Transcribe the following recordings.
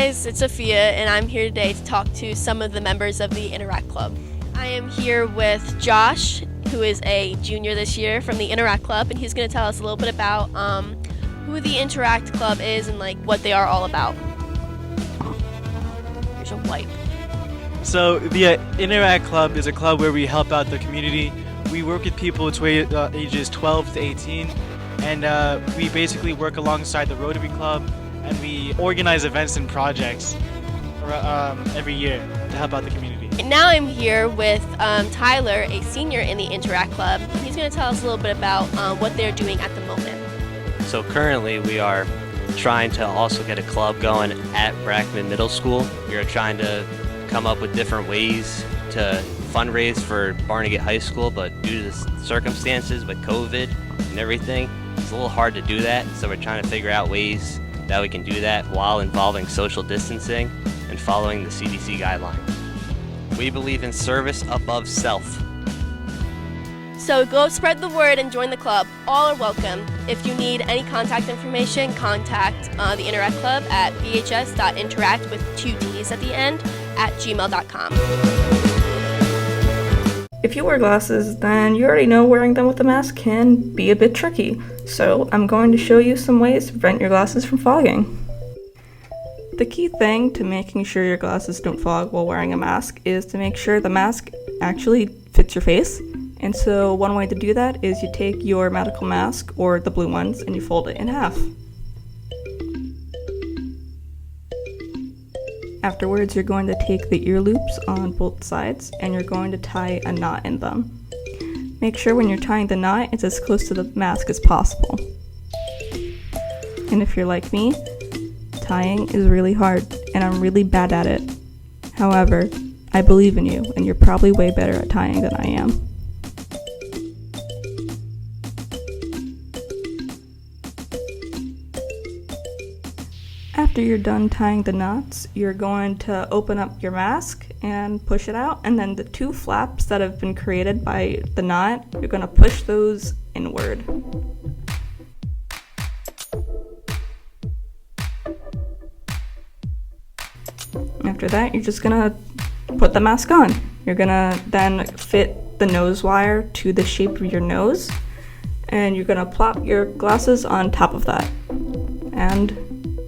guys, it's Sophia, and I'm here today to talk to some of the members of the Interact Club. I am here with Josh, who is a junior this year from the Interact Club, and he's going to tell us a little bit about who the Interact Club is and what they are all about. Here's a wipe. So the Interact Club is a club where we help out the community. We work with people between ages 12 to 18, and we basically work alongside the Rotary Club, and we organize events and projects every year to help out the community. And now I'm here with Tyler, a senior in the Interact Club. He's going to tell us a little bit about what they're doing at the moment. So currently we are trying to also get a club going at Brackman Middle School. We are trying to come up with different ways to fundraise for Barnegat High School, but due to the circumstances with COVID and everything, it's a little hard to do that. So we're trying to figure out ways that we can do that while involving social distancing and following the CDC guidelines. We believe in service above self. So go spread the word and join the club. All are welcome. If you need any contact information, contact the Interact Club at bhs.interact with 2 T's at the end @gmail.com. If you wear glasses, then you already know wearing them with a mask can be a bit tricky, so I'm going to show you some ways to prevent your glasses from fogging. The key thing to making sure your glasses don't fog while wearing a mask is to make sure the mask actually fits your face. And so one way to do that is you take your medical mask, or the blue ones, and you fold it in half. Afterwards, you're going to take the ear loops on both sides and you're going to tie a knot in them. Make sure when you're tying the knot, it's as close to the mask as possible. And if you're like me, tying is really hard and I'm really bad at it. However, I believe in you and you're probably way better at tying than I am. After you're done tying the knots, you're going to open up your mask and push it out, and then the 2 flaps that have been created by the knot, you're going to push those inward. After that, you're just going to put the mask on. You're going to then fit the nose wire to the shape of your nose, and you're going to plop your glasses on top of that. And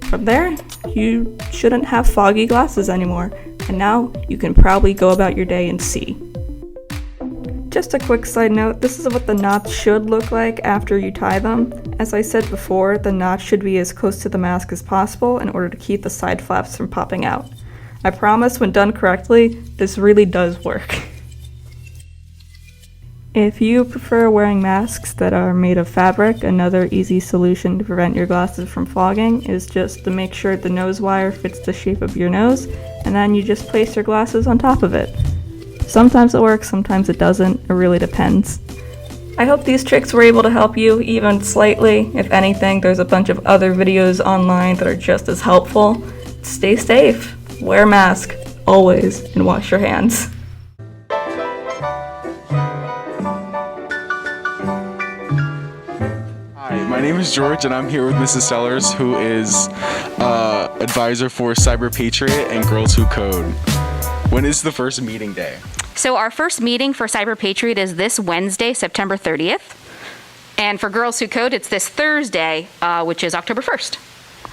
from there, you shouldn't have foggy glasses anymore, and now you can probably go about your day and see. Just a quick side note, this is what the knots should look like after you tie them. As I said before, the knots should be as close to the mask as possible in order to keep the side flaps from popping out. I promise, when done correctly, this really does work. If you prefer wearing masks that are made of fabric, another easy solution to prevent your glasses from fogging is just to make sure the nose wire fits the shape of your nose, and then you just place your glasses on top of it. Sometimes it works, sometimes it doesn't, it really depends. I hope these tricks were able to help you, even slightly. If anything, there's a bunch of other videos online that are just as helpful. Stay safe, wear a mask, always, and wash your hands. My name is George, and I'm here with Mrs. Sellers, who is advisor for Cyber Patriot and Girls Who Code. When is the first meeting day? So our first meeting for Cyber Patriot is this Wednesday, September 30th. And for Girls Who Code, it's this Thursday, which is October 1st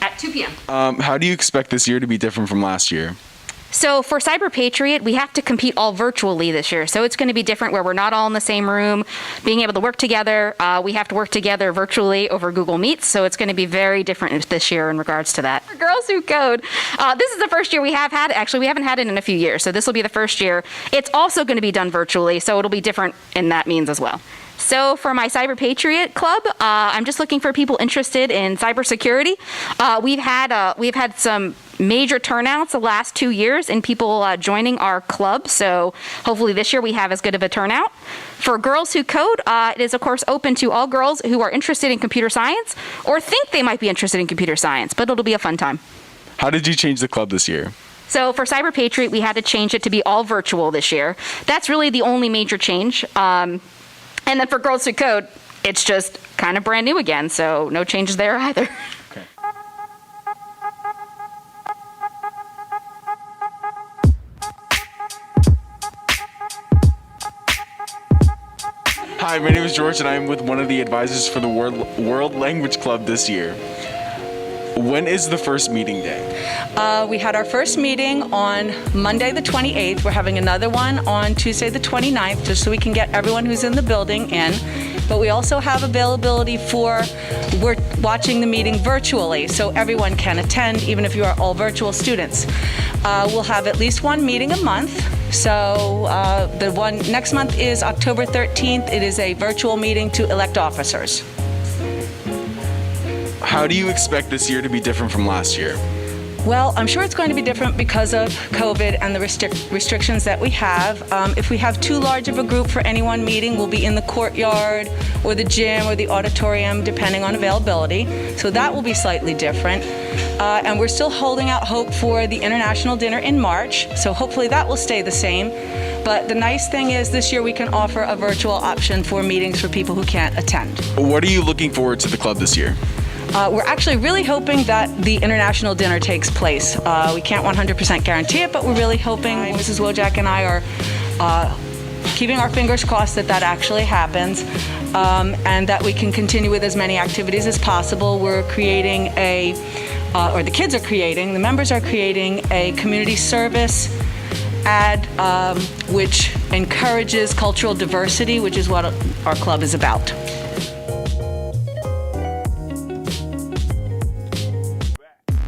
at 2 p.m. How do you expect this year to be different from last year? So for Cyber Patriot, we have to compete all virtually this year. So it's going to be different where we're not all in the same room, being able to work together. We have to work together virtually over Google Meets. So it's going to be very different this year in regards to that. For Girls Who Code, this is the first year we have had. Actually, we haven't had it in a few years. So this will be the first year. It's also going to be done virtually. So it'll be different in that means as well. So for my Cyber Patriot Club, I'm just looking for people interested in cybersecurity. We've had some major turnouts the last 2 years in people joining our club. So hopefully this year we have as good of a turnout. For Girls Who Code, it is of course open to all girls who are interested in computer science or think they might be interested in computer science, but it'll be a fun time. How did you change the club this year? So for Cyber Patriot, we had to change it to be all virtual this year. That's really the only major change. And then for Girls Who Code, it's just kind of brand new again, so no changes there either. Okay. Hi, my name is George, and I'm with one of the advisors for the World Language Club this year. When is the first meeting day? We had our first meeting on Monday the 28th. We're having another one on Tuesday the 29th, just so we can get everyone who's in the building in. But we also have availability we're watching the meeting virtually, so everyone can attend, even if you are all virtual students. We'll have at least one meeting a month. So the one next month is October 13th. It is a virtual meeting to elect officers. How do you expect this year to be different from last year? Well, I'm sure it's going to be different because of COVID and the restrictions that we have. If we have too large of a group for any one meeting, we'll be in the courtyard or the gym or the auditorium, depending on availability. So that will be slightly different. And we're still holding out hope for the international dinner in March. So hopefully that will stay the same. But the nice thing is this year we can offer a virtual option for meetings for people who can't attend. What are you looking forward to the club this year? We're actually really hoping that the international dinner takes place. We can't 100% guarantee it, but we're really hoping. Mrs. Wojak and I are keeping our fingers crossed that that actually happens, and that we can continue with as many activities as possible. We're creating the members are creating a community service ad which encourages cultural diversity, which is what our club is about.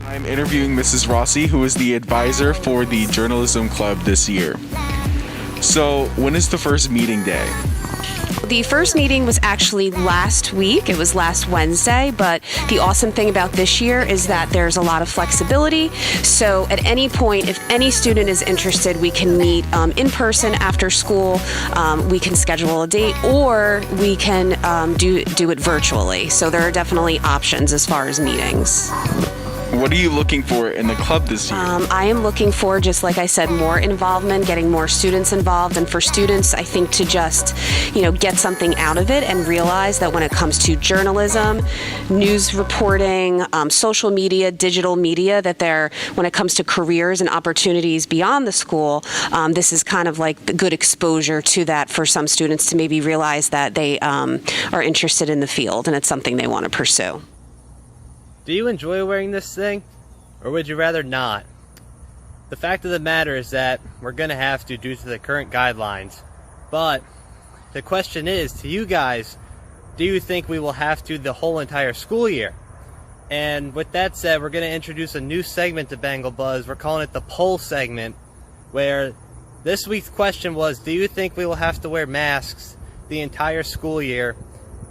I'm interviewing Mrs. Rossi, who is the advisor for the Journalism Club this year. So, when is the first meeting day? The first meeting was actually last week. It was last Wednesday, but the awesome thing about this year is that there's a lot of flexibility. So at any point, if any student is interested, we can meet in person after school. We can schedule a date, or we can do it virtually. So there are definitely options as far as meetings. What are you looking for in the club this year? I am looking for, just like I said, more involvement, getting more students involved. And for students, I think to just, get something out of it and realize that when it comes to journalism, news reporting, social media, digital media, when it comes to careers and opportunities beyond the school, this is kind of like the good exposure to that for some students to maybe realize that they are interested in the field and it's something they want to pursue. Do you enjoy wearing this thing, or would you rather not? The fact of the matter is that we're going to have to due to the current guidelines. But the question is, to you guys, do you think we will have to the whole entire school year? And with that said, we're going to introduce a new segment to Bengal Buzz. We're calling it the poll segment, where this week's question was, do you think we will have to wear masks the entire school year?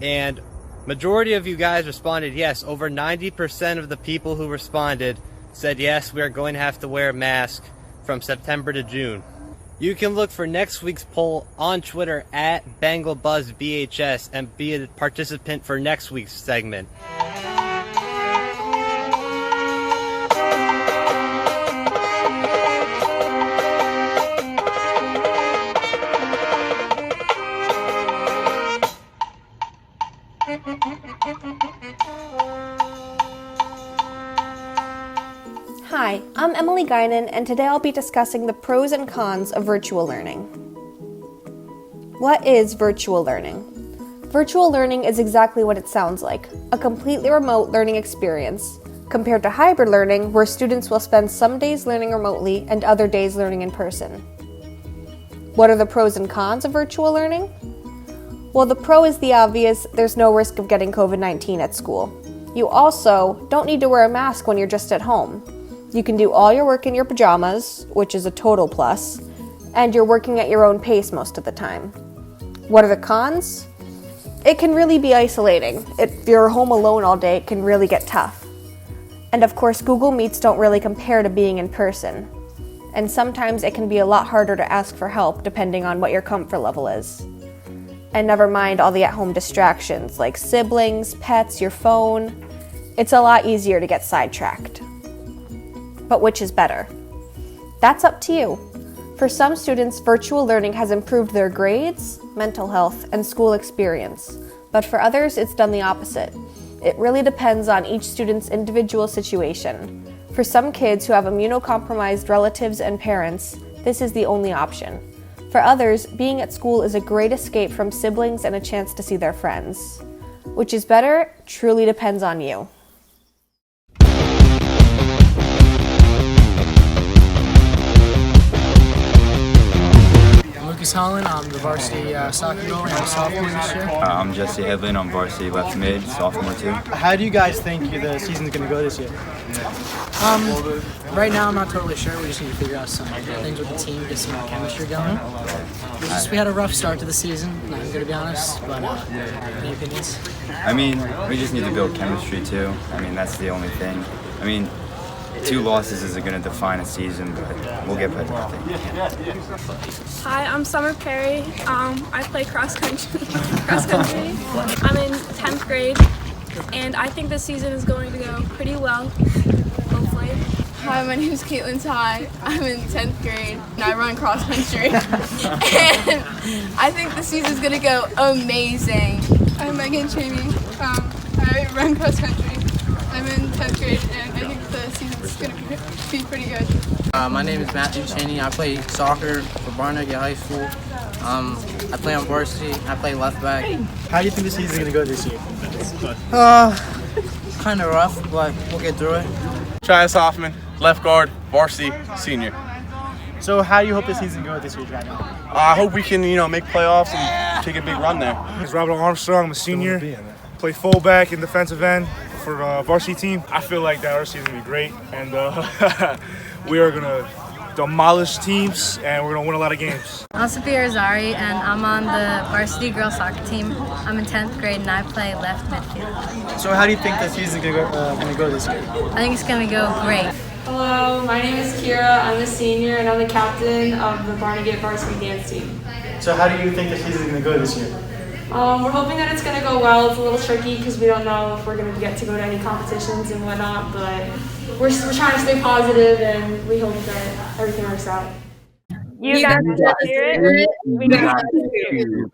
And majority of you guys responded yes. Over 90% of the people who responded said yes, we are going to have to wear a mask from September to June. You can look for next week's poll on Twitter at BengalBuzzVHS and be a participant for next week's segment. Hi, I'm Emily Guinan, and today I'll be discussing the pros and cons of virtual learning. What is virtual learning? Virtual learning is exactly what it sounds like, a completely remote learning experience, compared to hybrid learning, where students will spend some days learning remotely and other days learning in person. What are the pros and cons of virtual learning? Well, the pro is the obvious: there's no risk of getting COVID-19 at school. You also don't need to wear a mask when you're just at home. You can do all your work in your pajamas, which is a total plus, and you're working at your own pace most of the time. What are the cons? It can really be isolating. If you're home alone all day, it can really get tough. And of course, Google Meets don't really compare to being in person. And sometimes it can be a lot harder to ask for help depending on what your comfort level is. And never mind all the at-home distractions like siblings, pets, your phone. It's a lot easier to get sidetracked. But which is better? That's up to you. For some students, virtual learning has improved their grades, mental health, and school experience. But for others, it's done the opposite. It really depends on each student's individual situation. For some kids who have immunocompromised relatives and parents, this is the only option. For others, being at school is a great escape from siblings and a chance to see their friends. Which is better truly depends on you. Lucas Holland, I'm the varsity soccer goalie. I'm a sophomore this year. I'm Jesse Headland, I'm varsity left mid, sophomore too. How do you guys think the season's going to go this year? Right now I'm not totally sure. We just need to figure out some things with the team, get some more chemistry going. We had a rough start to the season, not going to be honest, but any opinions? I mean, we just need to build chemistry too. I mean, that's the only thing. I mean, 2 losses isn't going to define a season, but we'll get better, I think. Hi, I'm Summer Perry. I play cross country. I'm in 10th grade, and I think this season is going to go pretty well, hopefully. Hi, my name is Caitlin Ty. I'm in 10th grade, and I run cross country. And I think the season's going to go amazing. I'm Megan Cheney. I run cross country. I'm in 10th grade, and I think the season's going to be pretty good. My name is Matthew Cheney. I play soccer for Barnegat High School. I play on varsity. I play left back. How do you think the season's going to go this year? Kind of rough, but we'll get through it. Travis Hoffman, left guard, varsity, senior. So how do you hope the season goes this year, Jack? I hope we can, make playoffs and take a big run there. It's Robert Armstrong. I'm a senior. Play fullback and defensive end for varsity team. I feel like that our season will be great, and we are gonna demolish teams, and we're gonna win a lot of games. I'm Sophia Azari, and I'm on the varsity girls soccer team. I'm in 10th grade, and I play left midfield. So how do you think the season's going to go this year? I think it's going to go great. Hello, my name is Kira. I'm a senior, and I'm the captain of the Barnegat varsity dance team. So how do you think the season's going to go this year? We're hoping that it's going to go well. It's a little tricky because we don't know if we're going to get to go to any competitions and whatnot, but we're trying to stay positive, and we hope that everything works out. You got the spirit. We got the spirit.